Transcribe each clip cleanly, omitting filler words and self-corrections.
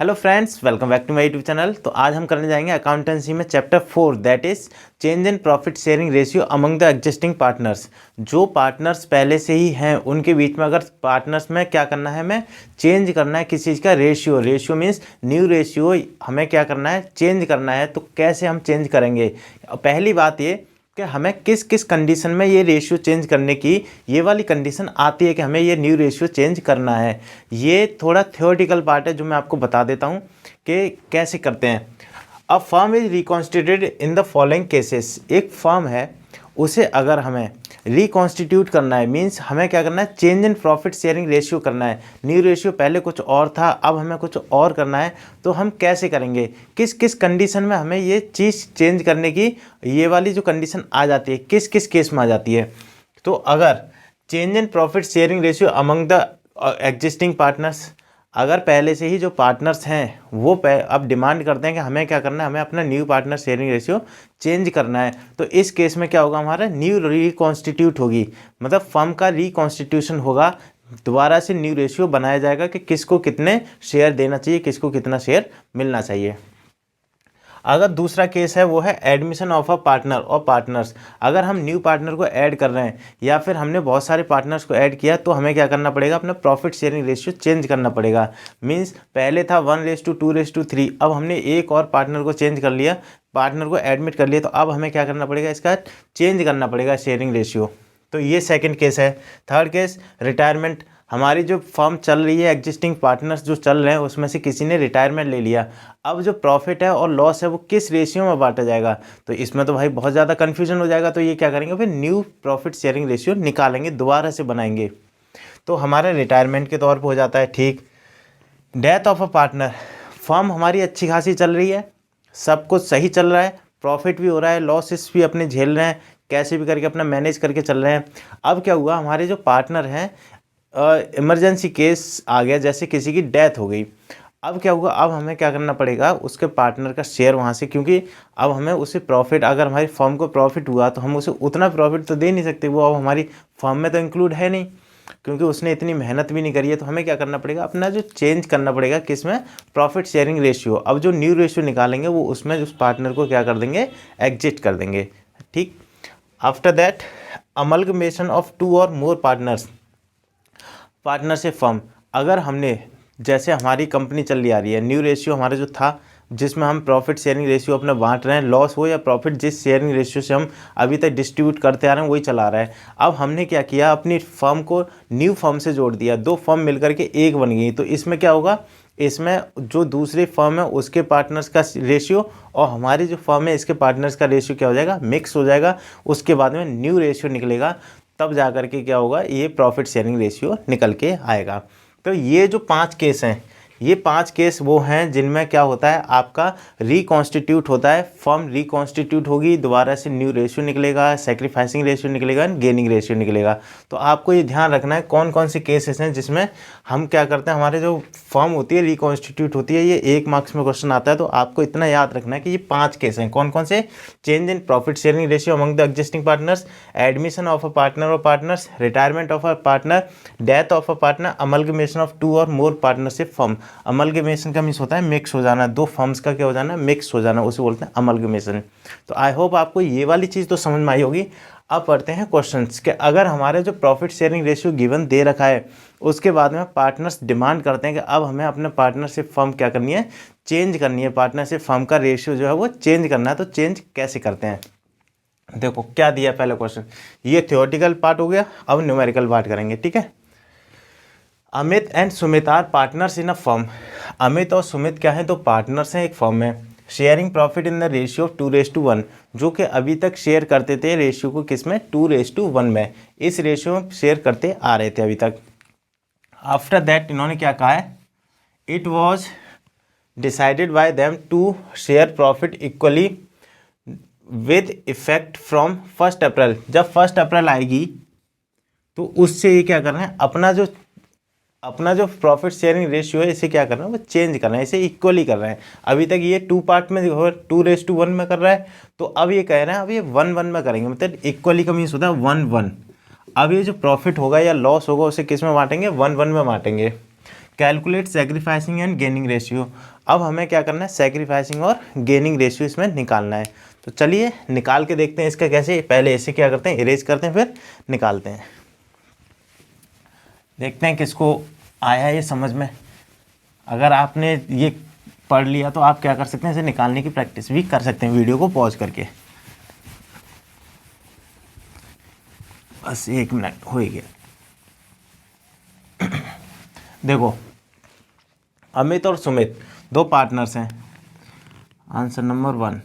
Hello friends, welcome back to my YouTube channel. तो आज हम करने जाएंगे अकाउंटेंसी में chapter 4 that is change in profit sharing ratio among the existing partners. जो पार्टनर्स पहले से ही हैं उनके बीच में अगर पार्टनर्स में क्या करना है, हमें चेंज करना है किसी चीज़ का रेशियो मीन्स न्यू रेशियो हमें क्या करना है, चेंज करना है। तो कैसे हम चेंज करेंगे? पहली बात ये कि हमें किस किस कंडीशन में ये रेशियो चेंज करने की ये वाली कंडीशन आती है कि हमें ये न्यू रेशियो चेंज करना है। ये थोड़ा थ्योरेटिकल पार्ट है जो मैं आपको बता देता हूँ कि कैसे करते हैं। A firm is reconstituted in the following cases. एक फर्म है, उसे अगर हमें रिकॉन्स्टिट्यूट करना है मीन्स हमें क्या करना है, change in profit sharing ratio करना है। न्यू रेशियो पहले कुछ और था, अब हमें कुछ और करना है। तो हम कैसे करेंगे, किस किस कंडीशन में हमें ये चीज़ चेंज करने की ये वाली जो कंडीशन आ जाती है, किस किस केस में आ जाती है। तो अगर change in profit sharing ratio among the existing partners, अगर पहले से ही जो पार्टनर्स हैं वो अब डिमांड करते हैं कि हमें क्या करना है, हमें अपना new partner sharing ratio change करना है। तो इस केस में क्या होगा, हमारा न्यू रिकॉन्स्टिट्यूट होगी, मतलब फर्म का रिकॉन्स्टिट्यूशन होगा, दोबारा से न्यू रेशियो बनाया जाएगा कि किसको कितने शेयर देना चाहिए, किसको कितना शेयर मिलना चाहिए। अगर दूसरा केस है वो है एडमिशन ऑफ अ पार्टनर और पार्टनर्स। अगर हम न्यू पार्टनर को ऐड कर रहे हैं या फिर हमने बहुत सारे पार्टनर्स को ऐड किया तो हमें क्या करना पड़ेगा, अपना प्रॉफिट शेयरिंग रेशियो चेंज करना पड़ेगा। मींस पहले था 1:2:3, अब हमने एक और पार्टनर को चेंज कर लिया, पार्टनर को एडमिट कर लिया, तो अब हमें क्या करना पड़ेगा, इसका चेंज करना पड़ेगा शेयरिंग रेशियो। तो ये सेकंड केस है। Third case retirement. हमारी जो फर्म चल रही है, एग्जिस्टिंग पार्टनर्स जो चल रहे हैं उसमें से किसी ने रिटायरमेंट ले लिया, अब जो प्रॉफिट है और लॉस है वो किस रेशियो में बांटा जाएगा। तो इसमें तो भाई बहुत ज़्यादा कन्फ्यूजन हो जाएगा। तो ये क्या करेंगे, फिर न्यू प्रॉफिट शेयरिंग रेशियो निकालेंगे, दोबारा से बनाएंगे। तो हमारे रिटायरमेंट के तौर पर हो जाता है, ठीक। Death of a partner. Firm हमारी अच्छी खासी चल रही है, सब कुछ सही चल रहा है, प्रॉफिट भी हो रहा है, लॉसेस भी अपने झेल रहे हैं, कैसे भी करके अपना मैनेज करके चल रहे हैं। अब क्या हुआ, हमारे जो पार्टनर हैं इमरजेंसी केस आ गया, जैसे किसी की डेथ हो गई। अब क्या हुआ, अब हमें क्या करना पड़ेगा, उसके पार्टनर का शेयर वहाँ से, क्योंकि अब हमें उसे प्रॉफिट, अगर हमारी फर्म को प्रॉफिट हुआ तो हम उसे उतना प्रॉफिट तो दे नहीं सकते, वो अब हमारी फर्म में तो इंक्लूड है नहीं, क्योंकि उसने इतनी मेहनत भी नहीं करी है। तो हमें क्या करना पड़ेगा, अपना जो चेंज करना पड़ेगा किस में, प्रॉफिट शेयरिंग रेशियो। अब जो न्यू रेशियो निकालेंगे वो उसमें उस पार्टनर को क्या कर देंगे, एग्जिट कर देंगे, ठीक। आफ्टर दैट अमलगमेशन ऑफ 2 और मोर पार्टनर्स। पार्टनरशिप फर्म, अगर हमने, जैसे हमारी कंपनी चल रही आ रही है, न्यू रेशियो हमारा जो था जिसमें हम प्रॉफिट शेयरिंग रेशियो अपना बांट रहे हैं, लॉस हो या प्रॉफिट, जिस शेयरिंग रेशियो से हम अभी तक डिस्ट्रीब्यूट करते आ रहे हैं वही चला रहा है। अब हमने क्या किया, अपनी फर्म को न्यू फर्म से जोड़ दिया, 2 फर्म मिलकर के एक बन गई। तो इसमें क्या होगा, इसमें जो दूसरी फर्म है उसके पार्टनर्स का रेशियो और हमारी जो फर्म है इसके पार्टनर्स का रेशियो क्या हो जाएगा, मिक्स हो जाएगा। उसके बाद में न्यू रेशियो निकलेगा, तब जा कर के क्या होगा, ये प्रॉफिट शेयरिंग रेशियो निकल के आएगा। तो ये जो 5 केस हैं, ये 5 केस वो हैं जिनमें क्या होता है, आपका रिकॉन्स्टिट्यूट होता है, फर्म रिकॉन्स्टिट्यूट होगी, दोबारा से न्यू रेशियो निकलेगा, सेक्रीफाइसिंग रेशियो निकलेगा, गेनिंग रेशियो निकलेगा। तो आपको ये ध्यान रखना है कौन कौन से केसेस हैं जिसमें हम क्या करते हैं, हमारे जो फर्म होती है रिकॉन्स्टिट्यूट होती है। ये 1 मार्क्स में क्वेश्चन आता है, तो आपको इतना याद रखना है कि ये 5 केस हैं। कौन कौन से, change in profit sharing ratio among the existing partners, admission of a partner और partners, retirement of a partner, death of a partner, amalgamation of 2 और मोर पार्टनरशिप फर्म। अमलगमेशन का मीन्स होता है मिक्स हो जाना, 2 फर्म्स का क्या हो जाना, मिक्स हो जाना, उसे बोलते हैं अमलगमेशन। तो आई होप आपको ये वाली चीज़ तो समझ में आई होगी। अब पढ़ते हैं क्वेश्चंस के। अगर हमारे जो प्रॉफिट शेयरिंग रेशियो गिवन दे रखा है, उसके बाद में पार्टनर्स डिमांड करते हैं कि अब हमें अपने पार्टनरशिप फर्म क्या करनी है, चेंज करनी है, पार्टनरशिप फर्म का रेशियो जो है वो चेंज करना है। तो चेंज कैसे करते हैं, देखो क्या दिया पहला क्वेश्चन। ये थ्योरेटिकल पार्ट हो गया, अब न्यूमेरिकल पार्ट करेंगे, ठीक है। Amit and Sumit are partners in a firm. Amit और सुमित क्या है, तो पार्टनर्स हैं एक फर्म में। Sharing profit in the ratio of 2:1, जो कि अभी तक शेयर करते थे रेशियो को किस में, 2:1 में। इस रेशियो में शेयर करते आ रहे थे अभी तक। आफ्टर दैट इन्होंने क्या कहा है, it was decided by them to share profit equally with effect from 1 April. जब 1 अप्रैल आएगी तो उससे ये क्या करना है, अपना जो प्रॉफिट शेयरिंग रेशियो है इसे क्या करना है, वो चेंज करना है, इसे इक्वली कर रहे हैं। अभी तक ये 2 पार्ट में 2:1 में कर रहा है, तो अब ये कह रहे हैं अब ये 1:1 में करेंगे, मतलब इक्वली का मीन्स होता है 1:1। अब ये जो प्रॉफिट होगा या लॉस होगा उसे किस में बांटेंगे, 1:1 में बांटेंगे। Calculate sacrificing and gaining ratio. अब हमें क्या करना है, सेक्रीफाइसिंग और गेनिंग रेशियो इसमें निकालना है। तो चलिए निकाल के देखते हैं इसका कैसे। पहले ऐसे क्या करते हैं, इरेज करते हैं फिर निकालते हैं। देखते हैं किसको आया ये समझ में। अगर आपने ये पढ़ लिया तो आप क्या कर सकते हैं, इसे निकालने की प्रैक्टिस भी कर सकते हैं वीडियो को पॉज करके। बस 1 मिनट हो ही गया। देखो अमित और सुमित दो पार्टनर्स हैं। आंसर नंबर 1,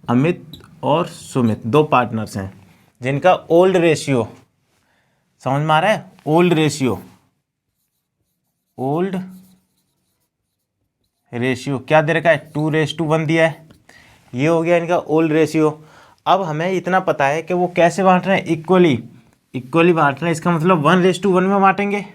अमित और सुमित दो पार्टनर्स हैं जिनका ओल्ड रेशियो, समझ में आ रहा है, ओल्ड रेशियो क्या दे रखा है, 2:1 दिया है। ये हो गया इनका ओल्ड रेशियो। अब हमें इतना पता है कि वो कैसे बांट रहे हैं, इक्वली बांट रहे हैं। इसका मतलब 1:1 में बांटेंगे,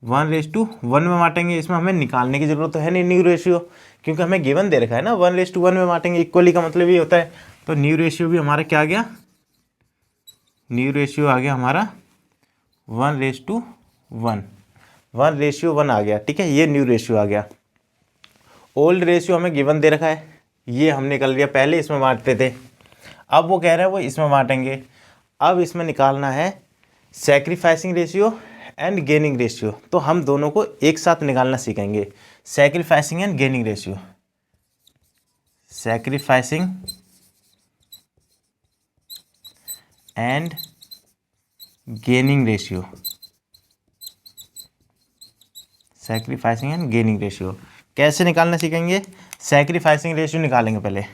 1:1 में बांटेंगे। इसमें हमें निकालने की जरूरत तो है नहीं न्यू रेशियो, क्योंकि हमें गिवन दे रखा है ना 1:1 में बांटेंगे। इक्वली का मतलब ये होता है। तो न्यू रेशियो भी हमारा क्या आ गया, न्यू रेशियो आ गया हमारा 1:1, 1:1 आ गया। ठीक है, ये न्यू रेशियो आ गया। ओल्ड रेशियो हमें गिवन दे रखा है, ये हमने निकाल लिया। पहले इसमें बांटते थे, अब वो कह रहे हैं वो इसमें बांटेंगे। अब इसमें निकालना है sacrificing ratio and gaining ratio. तो हम दोनों को एक साथ निकालना सीखेंगे, sacrificing and gaining ratio. Sacrificing and gaining ratio, sacrificing and gaining ratio कैसे निकालना सीखेंगे। सैक्रिफाइसिंग रेशियो निकालेंगे पहले,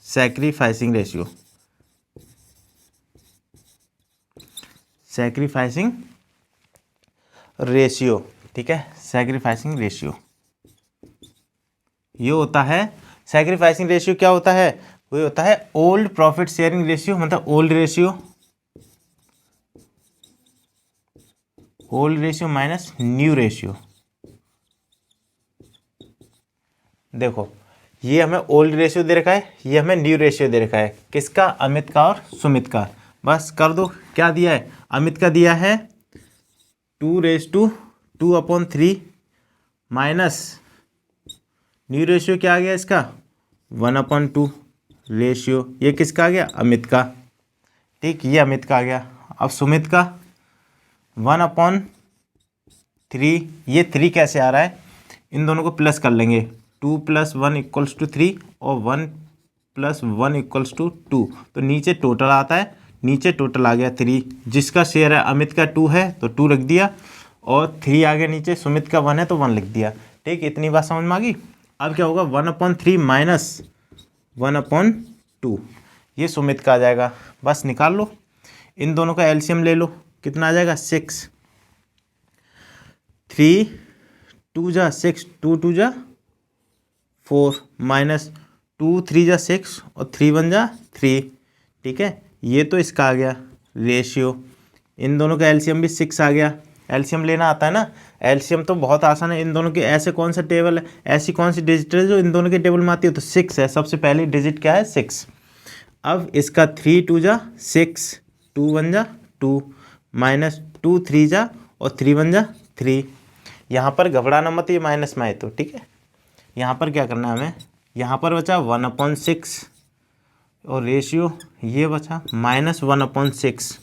सैक्रिफाइसिंग रेशियो, सैक्रिफाइसिंग रेशियो। ठीक है, सैक्रिफाइसिंग रेशियो ये होता है। सैक्रिफाइसिंग रेशियो क्या होता है, वो होता है ओल्ड प्रॉफिट शेयरिंग रेशियो, मतलब old ratio minus new ratio. देखो ये हमें ओल्ड रेशियो दे रखा है, ये हमें न्यू रेशियो दे रखा है। किसका, अमित का और सुमित का। बस कर दो, क्या दिया है, अमित का दिया है 2:2/3 माइनस न्यू रेशियो क्या आ गया इसका 1/2 रेशियो। ये किसका आ गया, अमित का। ठीक, ये अमित का आ गया। अब सुमित का 1/3, ये 3 कैसे आ रहा है, इन दोनों को प्लस कर लेंगे। 2 + 1 = 3 और 1 + 1 = 2। तो नीचे टोटल आता है, नीचे टोटल आ गया 3। जिसका शेयर है अमित का 2 है तो 2 रख दिया, और 3 आ गया नीचे, सुमित का 1 है तो 1 लिख दिया। ठीक, इतनी बात समझ में आ गई। अब क्या होगा, 1/3 माइनस 1/2, ये सुमित का आ जाएगा। बस निकाल लो, इन दोनों का एलसीएम ले लो, कितना आ जाएगा 6। 3 2 जा 6, 2 2 जा 4 माइनस 2 3 जा 6 और 3 1 जा 3। ठीक है, ये तो इसका आ गया रेशियो। इन दोनों का एलसीएम भी 6 आ गया। एलसीएम लेना आता है ना, एलसीएम तो बहुत आसान है। इन दोनों के ऐसे कौन सा टेबल है, ऐसी कौन सी डिजिट है जो इन दोनों के टेबल में आती है, तो 6 है। सबसे पहली डिजिट क्या है, 6। अब इसका 3 2 जा 6, 2 1 जा 2 माइनस 2 3 जा और 3 1 जा 3। यहाँ पर घबराना मत, ये माइनस में आए तो। ठीक है, यहाँ पर क्या करना है हमें, यहाँ पर बचा 1/6 और रेशियो ये बचा -1/6।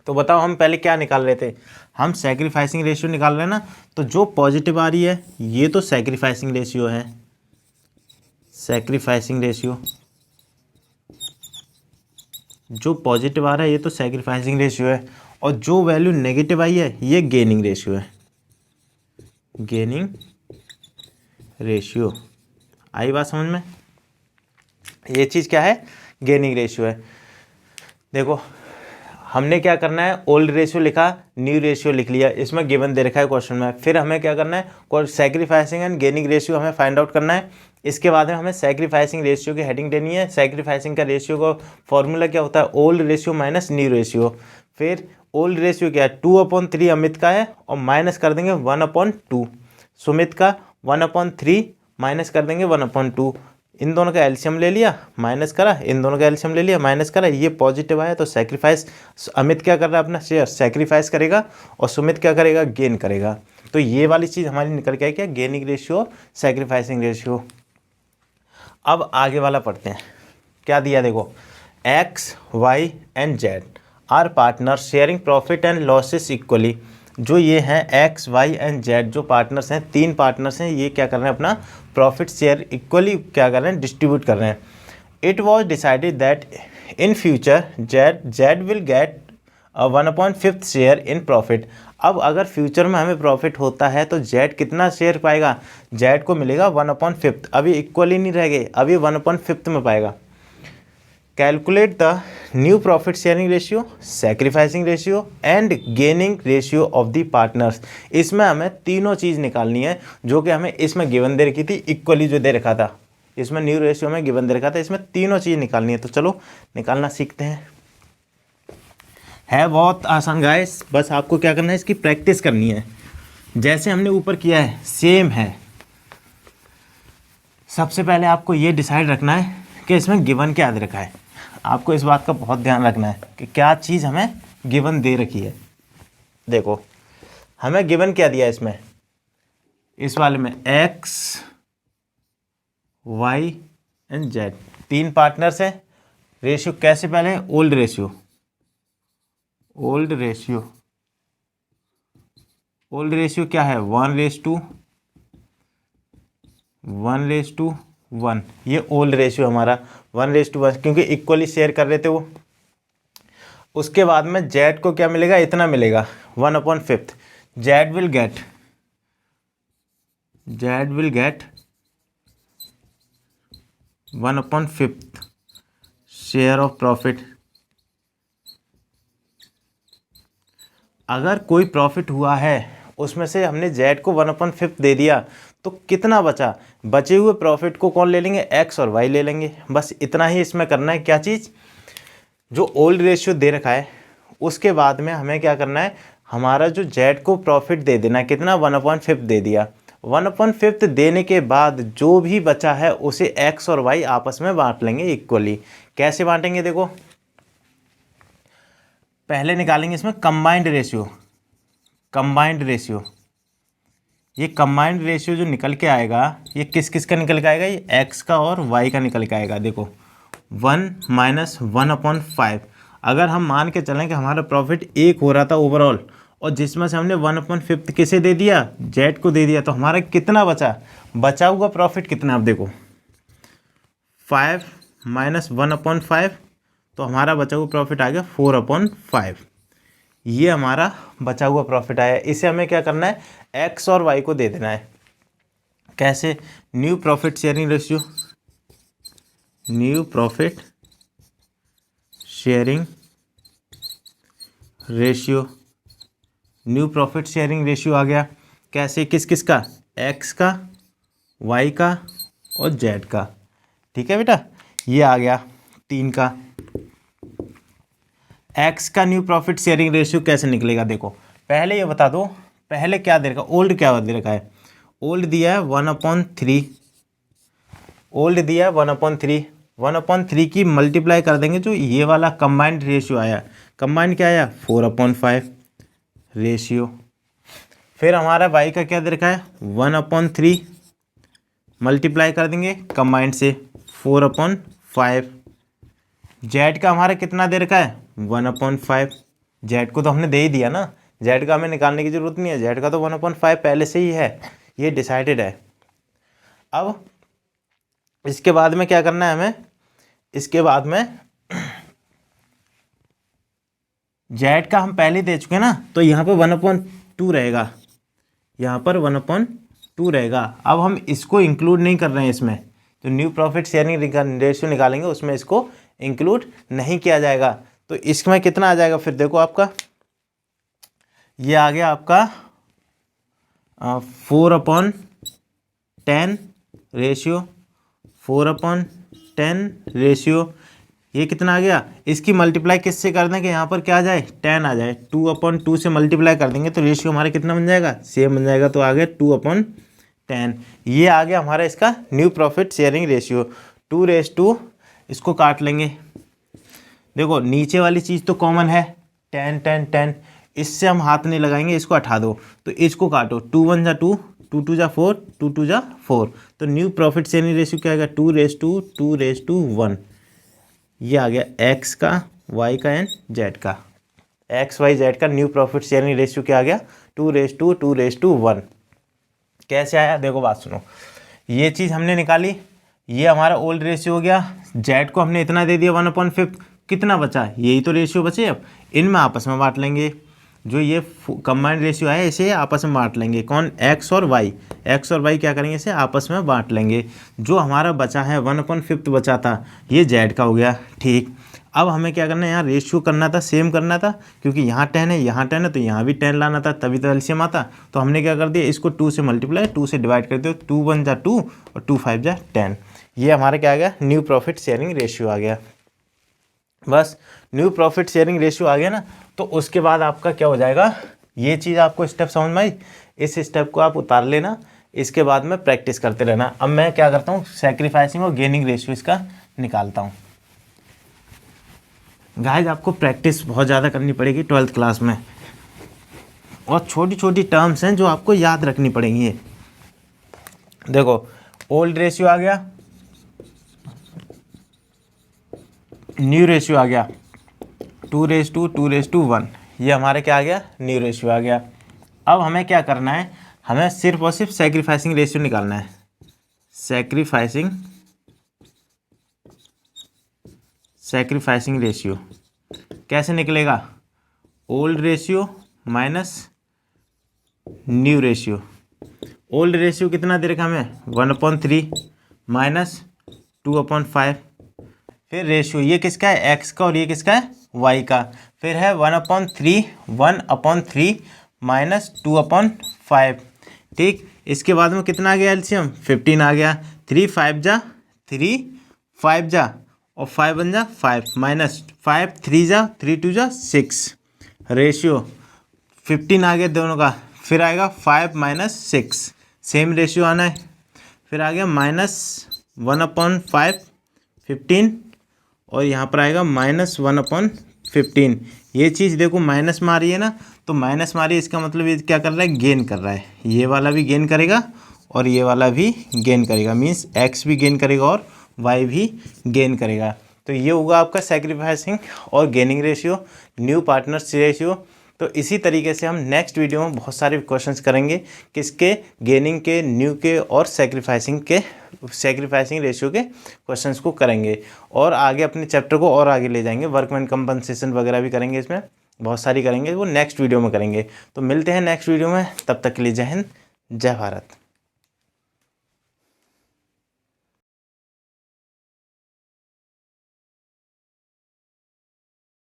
तो बताओ हम पहले क्या निकाल रहे थे, हम सैक्रिफाइसिंग रेशियो निकाल रहे हैं ना। तो जो पॉजिटिव आ रही है ये तो सैक्रिफाइसिंग रेशियो है, सैक्रिफाइसिंग रेशियो। जो पॉजिटिव आ रहा है ये तो सैक्रिफाइसिंग रेशियो है, और जो वैल्यू नेगेटिव आई है ये गेनिंग रेशियो है, गेनिंग रेशियो। आई बात समझ में, ये चीज़ क्या है, गेनिंग रेशियो है। देखो हमने क्या करना है, ओल्ड रेशियो लिखा, न्यू रेशियो लिख लिया, इसमें गिवन दे रखा है क्वेश्चन में। फिर हमें क्या करना है, सैक्रिफाइसिंग एंड गेनिंग रेशियो हमें फाइंड आउट करना है। इसके बाद में हमें सैक्रिफाइसिंग रेशियो की हेडिंग देनी है। सैक्रिफाइसिंग का रेशियो का फॉर्मूला क्या होता है, old ratio minus new ratio. फिर ओल्ड रेशियो क्या है, 2/3 अमित का है, और माइनस कर देंगे 1/2 सुमित का। 1/3 माइनस कर देंगे 1/2, इन दोनों का एलसीएम ले लिया, माइनस करा, इन दोनों का एलसीएम ले लिया, माइनस करा, ये पॉजिटिव आया तो सैक्रिफाइस, अमित क्या कर रहा है, अपना शेयर सैक्रिफाइस करेगा और सुमित क्या करेगा, गेन करेगा। तो ये वाली चीज़ हमारी निकल के आई क्या, गेनिंग रेशियो, सैक्रिफाइसिंग रेशियो। अब आगे वाला पढ़ते हैं, क्या दिया देखो, X Y and Z are partner sharing profit and losses equally. जो ये हैं एक्स वाई एंड जेड, जो पार्टनर्स हैं, तीन पार्टनर्स हैं, ये क्या कर रहे हैं, अपना प्रॉफिट शेयर इक्वली क्या कर रहे हैं, डिस्ट्रीब्यूट कर रहे हैं। It was decided that in future Z will get 1/5 share in profit. अब अगर फ्यूचर में हमें प्रॉफिट होता है तो जेड कितना शेयर पाएगा, जेड को मिलेगा 1/5। अभी इक्वली नहीं रह गए, अभी 1/5 में पाएगा। Calculate the new profit sharing ratio, sacrificing ratio and gaining ratio of the partners. इसमें हमें तीनों चीज़ निकालनी है जो कि हमें इसमें गिवन दे रखी थी, इक्वली जो दे रखा था, इसमें न्यू रेशियो में गिवन दे रखा था, इसमें तीनों चीज़ निकालनी है। तो चलो निकालना सीखते हैं। है बहुत आसान गाइस, बस आपको क्या करना है, इसकी प्रैक्टिस करनी है। जैसे हमने ऊपर किया है सेम है। सबसे पहले आपको ये डिसाइड रखना है कि इसमें गिवन क्या दे रखा है। आपको इस बात का बहुत ध्यान रखना है कि क्या चीज़ हमें गिवन दे रखी है। देखो हमें गिवन क्या दिया है इसमें, इस वाले में एक्स वाई एंड जेड, तीन पार्टनर्स हैं। रेशियो कैसे, पहले old ratio, old ratio, old ratio क्या है, 1:1, ये ओल्ड रेशियो हमारा 1:1, क्योंकि इक्वली शेयर कर रहे थे वो। उसके बाद में जेड को क्या मिलेगा, इतना मिलेगा 1/5। Z will get 1/5 share of profit. अगर कोई प्रॉफिट हुआ है उसमें से हमने जेड को 1/5 दे दिया तो कितना बचा, बचे हुए प्रॉफिट को कौन ले लेंगे, एक्स और वाई ले लेंगे। बस इतना ही इसमें करना है। क्या चीज़, जो ओल्ड रेशियो दे रखा है उसके बाद में हमें क्या करना है, हमारा जो जेड को प्रॉफिट दे देना, कितना 1/5 दे दिया। 1/5 देने के बाद जो भी बचा है उसे एक्स और वाई आपस में बांट लेंगे इक्वली। कैसे बांटेंगे देखो, पहले निकालेंगे इसमें कंबाइंड रेशियो। ये कंबाइंड रेशियो जो निकल के आएगा, ये किस किस का निकल के आएगा, ये एक्स का और वाई का निकल के आएगा। देखो 1 - 1/5। अगर हम मान के चलें कि हमारा प्रॉफिट 1 हो रहा था ओवरऑल, और जिसमें से हमने 1/5 किसे दे दिया, जेड को दे दिया, तो हमारा कितना बचा हुआ प्रॉफिट कितना, आप देखो 5 - 1/5, तो हमारा बचा हुआ प्रॉफिट आ गया 4/5। ये हमारा बचा हुआ प्रॉफिट आया। इसे हमें क्या करना है, एक्स और वाई को दे देना है। कैसे, new profit sharing ratio, new profit sharing ratio आ गया। कैसे, किस किस का, एक्स का, वाई का और जेड का। ठीक है बेटा, ये आ गया 3 का। एक्स का न्यू प्रॉफिट शेयरिंग रेशियो कैसे निकलेगा, देखो पहले ये बता दो, पहले क्या दे रखा, ओल्ड क्या दे रखा है, ओल्ड दिया है 1/3, ओल्ड दिया है 1/3, 1/3 की मल्टीप्लाई कर देंगे, जो ये वाला कंबाइंड रेशियो आया, कंबाइंड क्या आया 4/5 रेशियो। फिर हमारा वाई का क्या दे रखा है 1/3, मल्टीप्लाई कर देंगे कंबाइंड से 4/5। जेड का हमारा कितना दे रखा है 1/5, जेड को तो हमने दे ही दिया ना, जेड का हमें निकालने की जरूरत नहीं है, जेड का तो 1/5 पहले से ही है, ये डिसाइडेड है। अब इसके बाद में क्या करना है हमें, इसके बाद में जेड का हम पहले दे चुके हैं ना, तो यहाँ पर 1/2 रहेगा, यहाँ पर 1/2 रहेगा। अब हम इसको इंक्लूड नहीं कर रहे हैं इसमें, जो न्यू प्रॉफिट शेयरिंग रेशियो निकालेंगे उसमें इसको इंक्लूड नहीं किया जाएगा। तो इसमें कितना आ जाएगा फिर, देखो आपका ये आ गया आपका 4/10 रेशियो, 4/10 रेशियो। ये कितना आ गया, इसकी मल्टीप्लाई किससे कर दें कि यहाँ पर क्या आ जाए 10 आ जाए, 2/2 से मल्टीप्लाई कर देंगे तो रेशियो हमारा कितना बन जाएगा, सेम बन जाएगा। तो आ गया 2/10, ये आ गया हमारा इसका न्यू प्रॉफिट शेयरिंग रेशियो। 2:, इसको काट लेंगे। देखो नीचे वाली चीज़ तो कॉमन है, 10 10 10, इससे हम हाथ नहीं लगाएंगे, इसको हटा दो। तो इसको काटो, 2 1 जा 2, 2 2 जा 4, 2 2 जा 4। तो न्यू प्रॉफिट शेयरिंग रेशियो क्या आएगा, 2:1। ये आ गया एक्स का, वाई का एंड जेड का। एक्स वाई जेड का न्यू प्रॉफिट शेयरिंग रेशियो क्या आ गया, 2:1। कैसे आया, देखो बात सुनो। ये चीज़ हमने निकाली, ये हमारा ओल्ड रेशियो हो गया। जेड को हमने इतना दे दिया 1/5, कितना बचा, यही तो रेशियो बचे। अब इनमें आपस में बांट लेंगे, जो ये कंबाइंड रेशियो है इसे आपस में बांट लेंगे। कौन, एक्स और वाई। एक्स और वाई क्या करेंगे, इसे आपस में बांट लेंगे। जो हमारा बचा है 1/5 बचा था, ये जेड का हो गया। ठीक, अब हमें क्या करना है, यहाँ रेशियो करना था, सेम करना था, क्योंकि यहाँ 10 है, यहाँ 10 है, तो यहाँ भी 10 लाना था, तभी तो एलसीएम आता। तो हमने क्या कर दिया, इसको 2 से मल्टीप्लाई, 2 से डिवाइड कर दिया। 2 1 जा 2 और 2 5 जा 10। ये हमारा क्या आ गया, न्यू प्रॉफिट शेयरिंग रेशियो आ गया। बस न्यू प्रॉफिट शेयरिंग रेशियो आ गया ना, तो उसके बाद आपका क्या हो जाएगा, ये चीज़ आपको स्टेप समझ में आई, इस स्टेप को आप उतार लेना, इसके बाद में प्रैक्टिस करते रहना। अब मैं क्या करता हूँ, सैक्रिफाइसिंग और गेनिंग रेशियो इसका निकालता हूँ। गाइस आपको प्रैक्टिस बहुत ज़्यादा करनी पड़ेगी 12th क्लास में, और छोटी छोटी टर्म्स हैं जो आपको याद रखनी पड़ेंगी। देखो ओल्ड रेशियो आ गया, न्यू रेशियो आ गया 2:1, ये हमारे क्या आ गया, न्यू रेशियो आ गया। अब हमें क्या करना है, हमें सिर्फ और सिर्फ सैक्रिफाइसिंग रेशियो निकालना है। सैक्रिफाइसिंग रेशियो कैसे निकलेगा, old ratio minus new ratio. Old ratio कितना दे रखा हमें, 1/3 माइनस 2/5। फिर रेशियो ये किसका है, एक्स का, और ये किसका है, वाई का। फिर है 1/3 माइनस 2/5। ठीक, इसके बाद में कितना आ गया एलसीएम, 15 आ गया। 3 5 जा 3 5 जा और 5 1 जा 5 माइनस 5 3 जा 3 2 जा 6। रेशियो 15 आ गया दोनों का। फिर आएगा 5 माइनस 6, सेम रेशियो आना है। फिर आ गया माइनस 1/5 15, और यहाँ पर आएगा माइनस 1/15। ये चीज़ देखो माइनस में आ रही है ना, तो माइनस में आ रही है, इसका मतलब ये क्या कर रहा है, गेन कर रहा है। ये वाला भी गेन करेगा और ये वाला भी गेन करेगा, मीन्स एक्स भी गेन करेगा और वाई भी गेन करेगा। तो ये होगा आपका सैक्रिफाइसिंग और gaining ratio, new partners ratio. तो इसी तरीके से हम नेक्स्ट वीडियो में बहुत सारे क्वेश्चंस करेंगे, किसके, गेनिंग के, न्यू के और सैक्रिफाइसिंग रेशियो के क्वेश्चंस को करेंगे, और आगे अपने चैप्टर को और आगे ले जाएंगे। वर्कमैन कंपनसेशन वगैरह भी करेंगे, इसमें बहुत सारी करेंगे, वो नेक्स्ट वीडियो में करेंगे। तो मिलते हैं नेक्स्ट वीडियो में, तब तक के लिए जय हिंद, जय भारत।